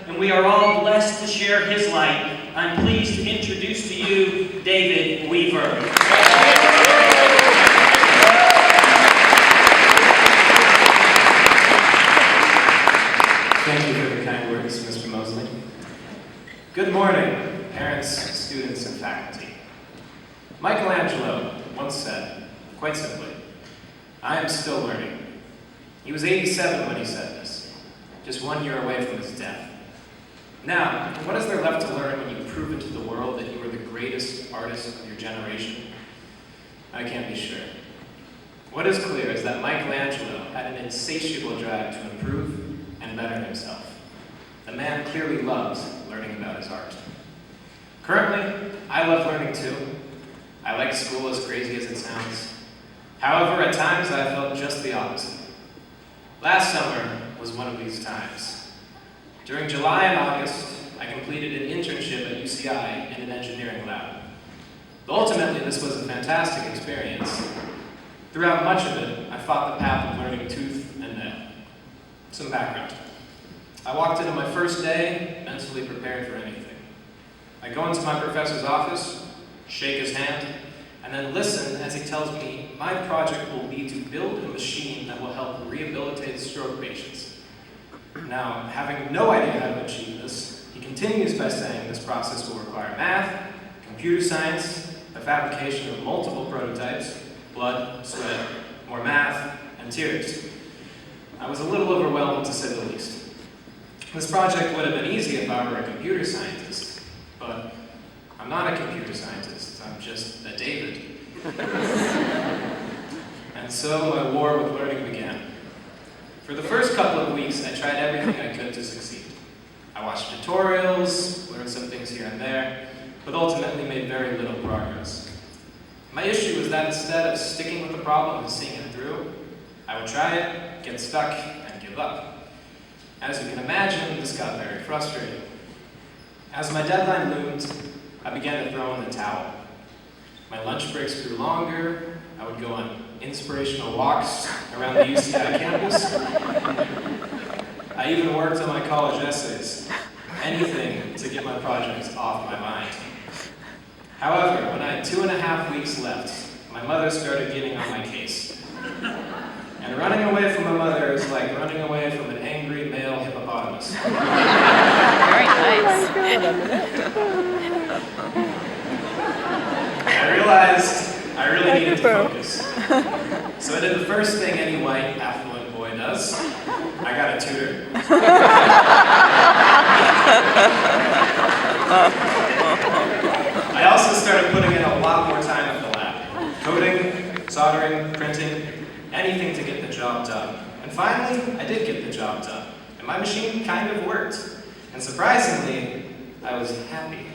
and we are all blessed to share his light. I'm pleased to introduce to you David Weaver. Thank you for the kind words, Mr. Mosley. Good morning, parents, students, and faculty. Michelangelo once said, quite simply, "I am still learning." He was 87 when he said this, just 1 year away from his death. Now, what is there left to learn when you prove it to the world that you are the greatest artist of your generation? I can't be sure. What is clear is that Michelangelo had an insatiable drive to improve and better himself. The man clearly loves learning about his art. Currently, I love learning too. I like school as crazy as it sounds. However, at times I felt just the opposite. Last summer was one of these times. During July and August, I completed an internship at UCI in an engineering lab. Ultimately, this was a fantastic experience. Throughout much of it, I fought the path of learning tooth and nail. Some background. I walked into my first day mentally prepared for anything. I go into my professor's office, shake his hand, and then listen as he tells me my project will be to build a machine that will help rehabilitate stroke patients. Now, having no idea how to achieve this, he continues by saying this process will require math, computer science, the fabrication of multiple prototypes, blood, sweat, more math, and tears. I was a little overwhelmed, to say the least. This project would have been easy if I were a computer scientist, but I'm not a computer scientist, I'm just a David. And so my war with learning began. For the first couple of weeks, I tried everything I could to succeed. I watched tutorials, learned some things here and there, but ultimately made very little progress. My issue was that instead of sticking with the problem and seeing it through, I would try it, get stuck, and give up. As you can imagine, this got very frustrating. As my deadline loomed, I began to throw in the towel. My lunch breaks grew longer. I would go on inspirational walks around the UCI campus. I even worked on my college essays. Anything to get my projects off my mind. However, when I had 2.5 weeks left, my mother started getting on my case. And running away from my mother is like running away from an angry male hippopotamus. Very nice. I realized I really needed to focus. So I did the first thing any white, affluent boy does. I got a tutor. I also started putting in a lot more time at the lab. Coding, soldering, printing, anything to get the job done. And finally, I did get the job done. And my machine kind of worked. And surprisingly, I was happy.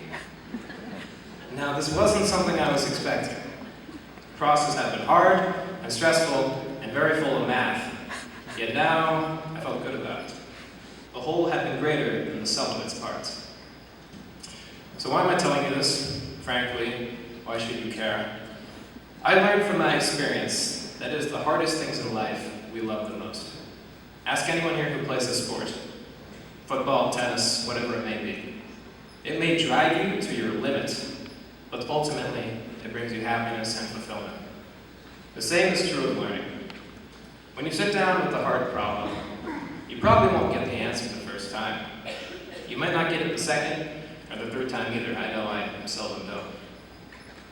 Now, this wasn't something I was expecting. The process had been hard and stressful and very full of math. Yet now, I felt good about it. The whole had been greater than the sum of its parts. So why am I telling you this? Frankly, why should you care? I learned from my experience that it is the hardest things in life we love the most. Ask anyone here who plays a sport. Football, tennis, whatever it may be. It may drive you to your limit, but ultimately, it brings you happiness and fulfillment. The same is true of learning. When you sit down with a hard problem, you probably won't get the answer the first time. You might not get it the second or the third time either. I know I seldom do.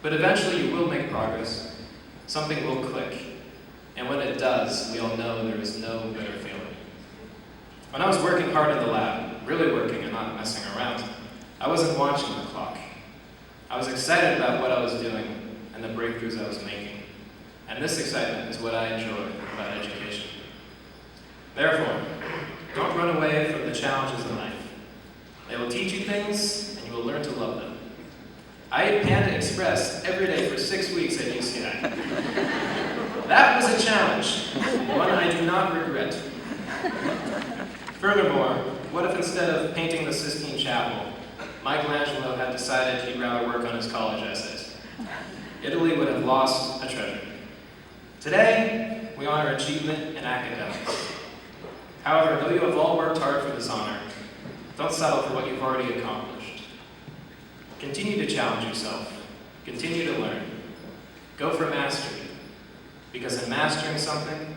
But eventually you will make progress. Something will click. And when it does, we all know there is no better feeling. When I was working hard in the lab, really working and not messing around, I wasn't watching the clock. I was excited about what I was doing and the breakthroughs I was making. And this excitement is what I enjoy about education. Therefore, don't run away from the challenges in life. They will teach you things, and you will learn to love them. I ate Panda Express every day for 6 weeks at UCI. That was a challenge, one I do not regret. Furthermore, what if instead of painting the Sistine Chapel, Michelangelo had decided he'd rather work on his college essays? Italy would have lost a treasure. Today, we honor achievement and academics. However, though you have all worked hard for this honor, Don't settle for what you've already accomplished. Continue to challenge yourself. Continue to learn. Go for mastery, because in mastering something,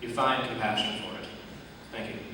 you find compassion for it. Thank you.